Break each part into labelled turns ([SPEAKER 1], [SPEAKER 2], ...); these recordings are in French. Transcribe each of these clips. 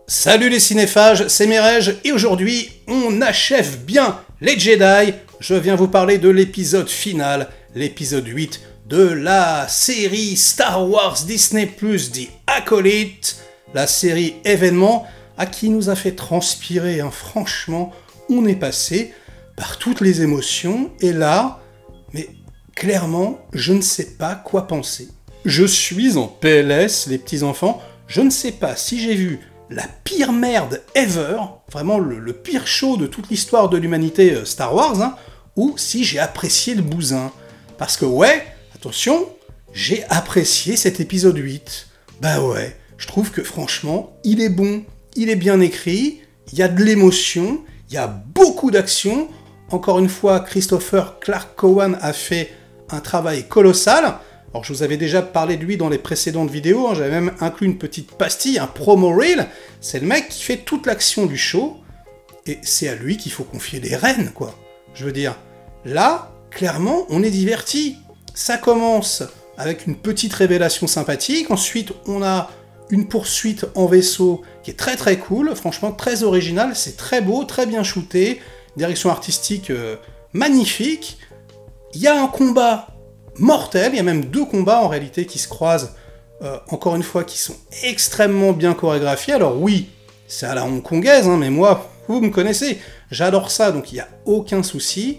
[SPEAKER 1] Salut les cinéphages, c'est Merej, et aujourd'hui, on achève bien les Jedi. Je viens vous parler de l'épisode final, l'épisode 8 de la série Star Wars Disney+, The Acolyte, la série événement à qui nous a fait transpirer, hein. Franchement, on est passé par toutes les émotions, et là, mais clairement, je ne sais pas quoi penser. Je suis en PLS, les petits-enfants, je ne sais pas si j'ai vu la pire merde ever, vraiment le pire show de toute l'histoire de l'humanité Star Wars, hein, ou si j'ai apprécié le bousin. Parce que ouais, attention, j'ai apprécié cet épisode 8. Bah ouais, je trouve que franchement, il est bon, il est bien écrit, il y a de l'émotion, il y a beaucoup d'action. Encore une fois, Christopher Clark Cowan a fait un travail colossal. Alors je vous avais déjà parlé de lui dans les précédentes vidéos, hein, j'avais même inclus une petite pastille, un promo reel. C'est le mec qui fait toute l'action du show, et c'est à lui qu'il faut confier les rênes, quoi. Je veux dire, là, clairement, on est diverti. Ça commence avec une petite révélation sympathique, ensuite on a une poursuite en vaisseau qui est très très cool, franchement très original, c'est très beau, très bien shooté, direction artistique magnifique. Il y a un combat mortel, il y a même deux combats en réalité qui se croisent, encore une fois, qui sont extrêmement bien chorégraphiés. Alors oui, c'est à la hongkongaise, hein, mais moi, vous me connaissez, j'adore ça, donc il n'y a aucun souci.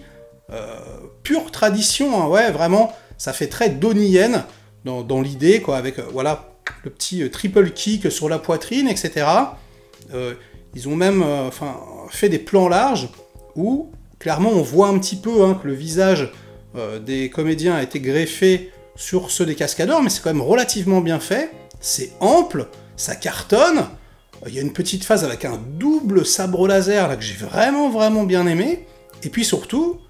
[SPEAKER 1] Pure tradition, hein, ouais, vraiment, ça fait très Donnie Yen dans l'idée, quoi, avec, voilà, le petit triple kick sur la poitrine, etc. Ils ont même fait des plans larges, où, clairement, on voit un petit peu hein, que le visage des comédiens a été greffé sur ceux des cascadeurs, mais c'est quand même relativement bien fait, c'est ample, ça cartonne, il y a une petite phase avec un double sabre laser là, que j'ai vraiment bien aimé, et puis surtout,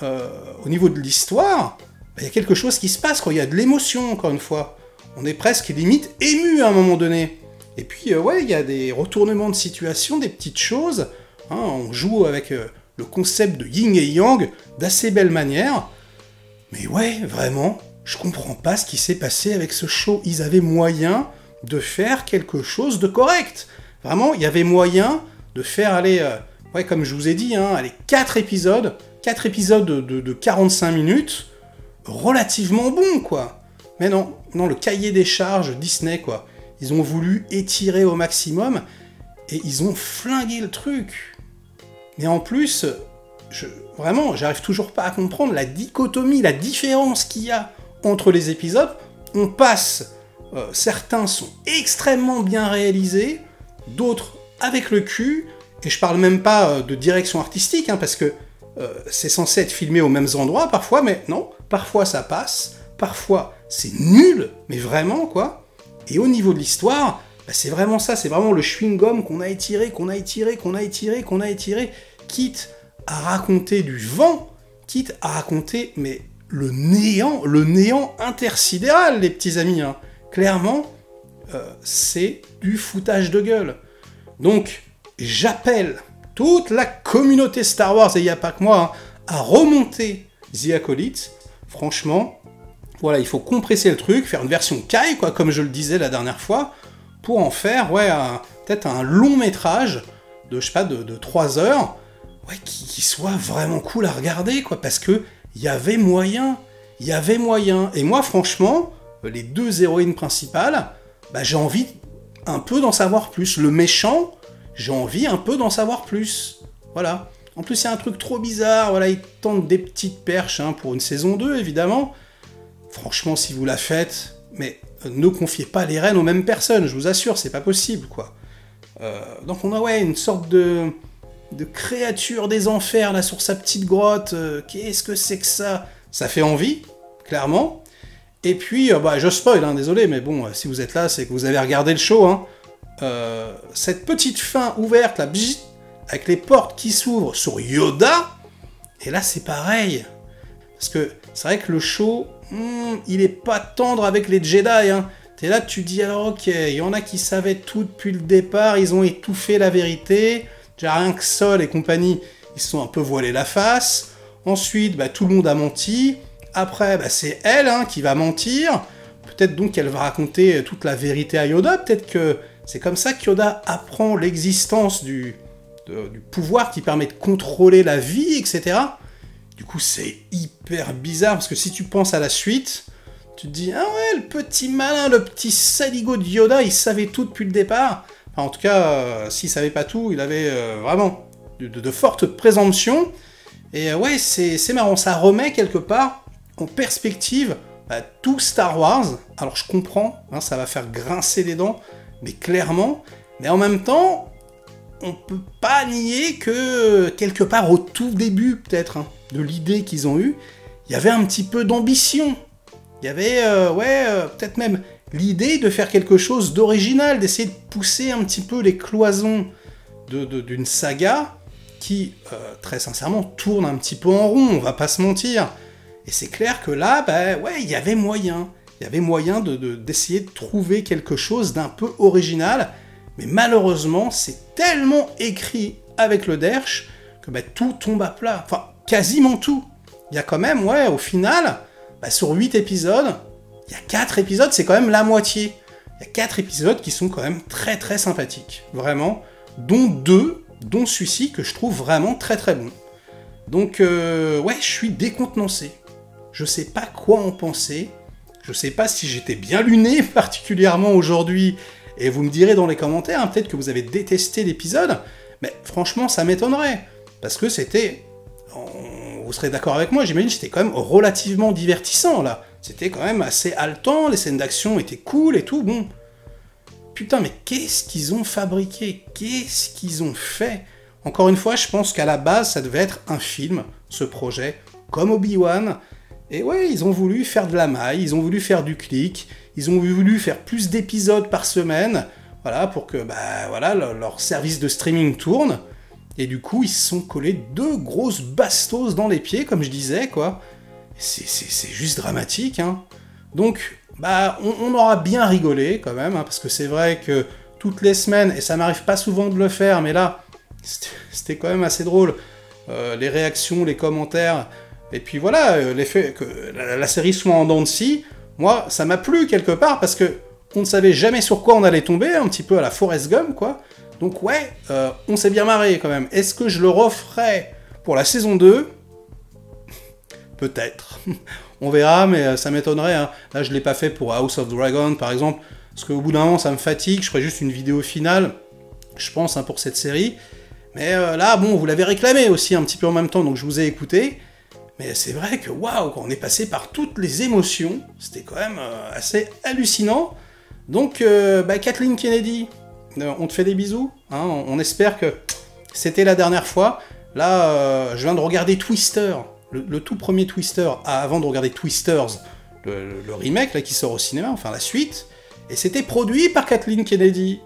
[SPEAKER 1] au niveau de l'histoire, il y a quelque chose qui se passe, quoi. Il y a de l'émotion, encore une fois, on est presque limite ému à un moment donné, et puis ouais, il y a des retournements de situation, des petites choses, hein, on joue avec le concept de yin et yang d'assez belle manière. Mais ouais, vraiment, je comprends pas ce qui s'est passé avec ce show. Ils avaient moyen de faire quelque chose de correct. Vraiment, il y avait moyen de faire, aller, ouais, comme je vous ai dit, hein, allez, 4 épisodes de 45 minutes, relativement bons, quoi. Mais non, le cahier des charges Disney, quoi. Ils ont voulu étirer au maximum, et ils ont flingué le truc. Mais en plus, vraiment, j'arrive toujours pas à comprendre la dichotomie, la différence qu'il y a entre les épisodes. On passe, certains sont extrêmement bien réalisés, d'autres avec le cul, et je parle même pas de direction artistique, hein, parce que c'est censé être filmé aux mêmes endroits parfois, mais non, parfois ça passe, parfois c'est nul, mais vraiment, quoi. Et au niveau de l'histoire, bah, c'est vraiment ça, c'est vraiment le chewing-gum qu'on a étiré, quitte à raconter du vent, quitte à raconter, mais le néant intersidéral, les petits amis, hein. Clairement, c'est du foutage de gueule. Donc, j'appelle toute la communauté Star Wars, et il n'y a pas que moi, hein, à remonter The Acolyte. Franchement, voilà, il faut compresser le truc, faire une version Kai, quoi, comme je le disais la dernière fois, pour en faire, ouais, peut-être un long métrage de, je sais pas, de 3 heures, ouais, qui soit vraiment cool à regarder, quoi, parce que il y avait moyen, et moi, franchement, les deux héroïnes principales, bah, j'ai envie un peu d'en savoir plus. Le méchant, j'ai envie un peu d'en savoir plus, voilà. En plus, il y a un truc trop bizarre, voilà, ils tentent des petites perches, hein, pour une saison 2, évidemment. Franchement, si vous la faites, mais ne confiez pas les rênes aux mêmes personnes, je vous assure, c'est pas possible, quoi. Donc on a, ouais, une sorte de créature des enfers, là, sur sa petite grotte, qu'est-ce que c'est que ça? Ça fait envie, clairement. Et puis, bah, je spoil, hein, désolé, mais bon, si vous êtes là, c'est que vous avez regardé le show, hein. Cette petite fin ouverte, là, bzzz, avec les portes qui s'ouvrent sur Yoda, et là, c'est pareil. Parce que c'est vrai que le show, il est pas tendre avec les Jedi, hein. T'es là, tu dis, alors ok, il y en a qui savaient tout depuis le départ, ils ont étouffé la vérité, déjà rien que Sol et compagnie, ils se sont un peu voilés la face, ensuite, bah, tout le monde a menti, après, bah, c'est elle, hein, qui va mentir, peut-être donc qu'elle va raconter toute la vérité à Yoda, peut-être que C'est comme ça que Yoda apprend l'existence du pouvoir qui permet de contrôler la vie, etc. Du coup, c'est hyper bizarre, parce que si tu penses à la suite, tu te dis, ah ouais, le petit malin, le petit saligo de Yoda, il savait tout depuis le départ. Enfin, en tout cas, s'il savait pas tout, il avait vraiment de fortes présomptions. Et ouais, c'est marrant, ça remet quelque part en perspective tout Star Wars. Alors je comprends, hein, ça va faire grincer les dents, mais clairement, mais en même temps, on peut pas nier que quelque part au tout début peut-être hein, de l'idée qu'ils ont eue, il y avait un petit peu d'ambition. Il y avait peut-être même l'idée de faire quelque chose d'original, d'essayer de pousser un petit peu les cloisons d'une saga qui, très sincèrement, tourne un petit peu en rond, on va pas se mentir. Et c'est clair que là, il y avait moyen. Il y avait moyen d'essayer de trouver quelque chose d'un peu original, mais malheureusement, c'est tellement écrit avec le derche que tout tombe à plat. Enfin, quasiment tout. Il y a quand même, au final, sur 8 épisodes, il y a 4 épisodes, c'est quand même la moitié. Il y a 4 épisodes qui sont quand même très très sympathiques. Vraiment, dont 2, dont celui-ci que je trouve vraiment très très bon. Donc, je suis décontenancé. Je sais pas quoi en penser. Je sais pas si j'étais bien luné particulièrement aujourd'hui. Et vous me direz dans les commentaires, hein, peut-être que vous avez détesté l'épisode. Mais franchement, ça m'étonnerait. Parce que c'était... Vous serez d'accord avec moi, j'imagine, c'était quand même relativement divertissant, là. C'était quand même assez haletant, les scènes d'action étaient cool et tout, bon. Putain, mais qu'est-ce qu'ils ont fabriqué? Qu'est-ce qu'ils ont fait? Encore une fois, je pense qu'à la base, ça devait être un film, ce projet, comme Obi-Wan. Et ouais, ils ont voulu faire de la maille, ils ont voulu faire du clic, ils ont voulu faire plus d'épisodes par semaine, voilà, pour que, leur service de streaming tourne. Et du coup, ils se sont collés 2 grosses bastos dans les pieds, comme je disais, quoi. C'est juste dramatique, hein. Donc, on aura bien rigolé, quand même, hein, parce que c'est vrai que toutes les semaines, et ça m'arrive pas souvent de le faire, mais là, c'était quand même assez drôle, les réactions, les commentaires, et puis voilà, l'effet que la série soit en dents de scie, moi, ça m'a plu quelque part, parce que on ne savait jamais sur quoi on allait tomber, un petit peu à la Forrest Gump, quoi. Donc on s'est bien marré quand même. Est-ce que je le referai pour la saison 2 ? Peut-être. On verra, mais ça m'étonnerait. Hein. Là, je ne l'ai pas fait pour House of Dragon, par exemple, parce qu'au bout d'un moment, ça me fatigue. Je ferai juste une vidéo finale, je pense, hein, pour cette série. Mais là, bon, vous l'avez réclamé aussi un petit peu en même temps, donc je vous ai écouté. Mais c'est vrai que, waouh, quand on est passé par toutes les émotions, c'était quand même assez hallucinant. Donc, Kathleen Kennedy... on te fait des bisous, hein, on espère que c'était la dernière fois. Là, je viens de regarder Twister, le tout premier Twister, avant de regarder Twisters, le remake là, qui sort au cinéma, enfin la suite, et c'était produit par Kathleen Kennedy.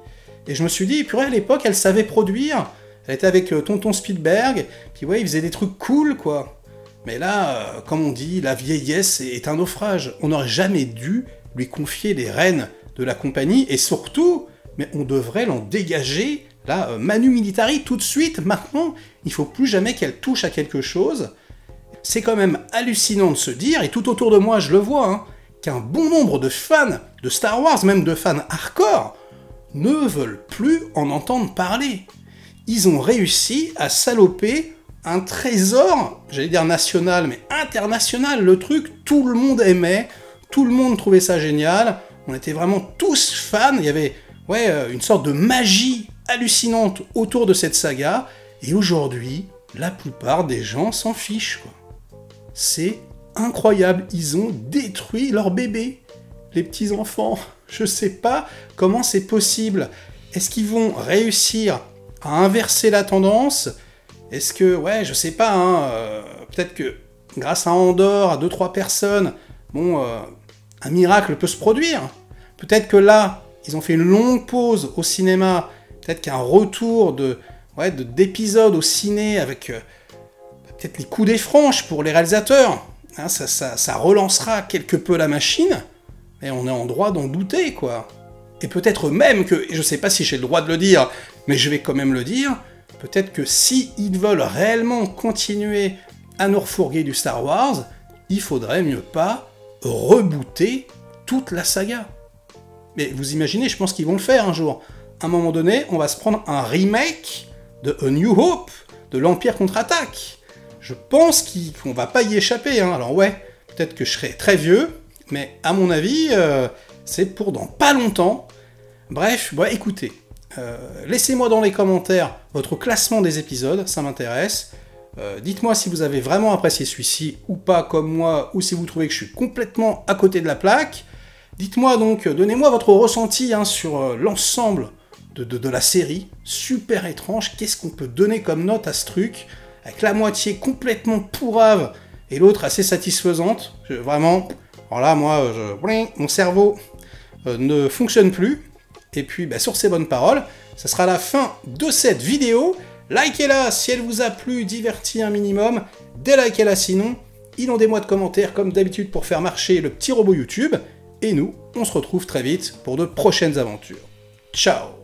[SPEAKER 1] Et je me suis dit, purée, à l'époque, elle savait produire, elle était avec tonton Spielberg, puis il faisait des trucs cool, quoi. Mais là, comme on dit, la vieillesse est un naufrage. On n'aurait jamais dû lui confier les rênes de la compagnie, et surtout... mais on devrait l'en dégager, là, manu militari, tout de suite, maintenant, il faut plus jamais qu'elle touche à quelque chose. C'est quand même hallucinant de se dire, et tout autour de moi je le vois, hein, qu'un bon nombre de fans de Star Wars, même de fans hardcore, ne veulent plus en entendre parler. Ils ont réussi à saloper un trésor, j'allais dire national, mais international, le truc, tout le monde aimait, tout le monde trouvait ça génial, on était vraiment tous fans, il y avait... une sorte de magie hallucinante autour de cette saga, et aujourd'hui, la plupart des gens s'en fichent, quoi. C'est incroyable, ils ont détruit leur bébé, les petits-enfants. Je sais pas comment c'est possible. Est-ce qu'ils vont réussir à inverser la tendance? Est-ce que, je sais pas, hein, peut-être que grâce à Andorre, à 2-3 personnes, un miracle peut se produire. Peut-être que là, ils ont fait une longue pause au cinéma, peut-être qu'un retour d'épisodes au ciné avec peut-être les coups des franches pour les réalisateurs, hein, ça relancera quelque peu la machine, et on est en droit d'en douter, quoi. Et peut-être même que, et je sais pas si j'ai le droit de le dire, mais je vais quand même le dire, peut-être que si ils veulent réellement continuer à nous refourguer du Star Wars, il faudrait mieux pas rebooter toute la saga. Mais vous imaginez, je pense qu'ils vont le faire un jour. à un moment donné, on va se prendre un remake de A New Hope, de l'Empire contre-attaque. Je pense qu'on va pas y échapper, hein. Alors ouais, peut-être que je serai très vieux, mais à mon avis, c'est pour dans pas longtemps. Bref, bon, écoutez, laissez-moi dans les commentaires votre classement des épisodes, ça m'intéresse. Dites-moi si vous avez vraiment apprécié celui-ci ou pas comme moi, ou si vous trouvez que je suis complètement à côté de la plaque. Dites-moi donc, donnez-moi votre ressenti hein, sur l'ensemble de la série. Super étrange, qu'est-ce qu'on peut donner comme note à ce truc, avec la moitié complètement pourrave et l'autre assez satisfaisante. Vraiment, alors là, moi, mon cerveau ne fonctionne plus. Et puis, sur ces bonnes paroles, ça sera la fin de cette vidéo. Likez-la si elle vous a plu, diverti un minimum. Délikez-la sinon. Inondez-moi de commentaires comme d'habitude pour faire marcher le petit robot YouTube. Et nous, on se retrouve très vite pour de prochaines aventures. Ciao!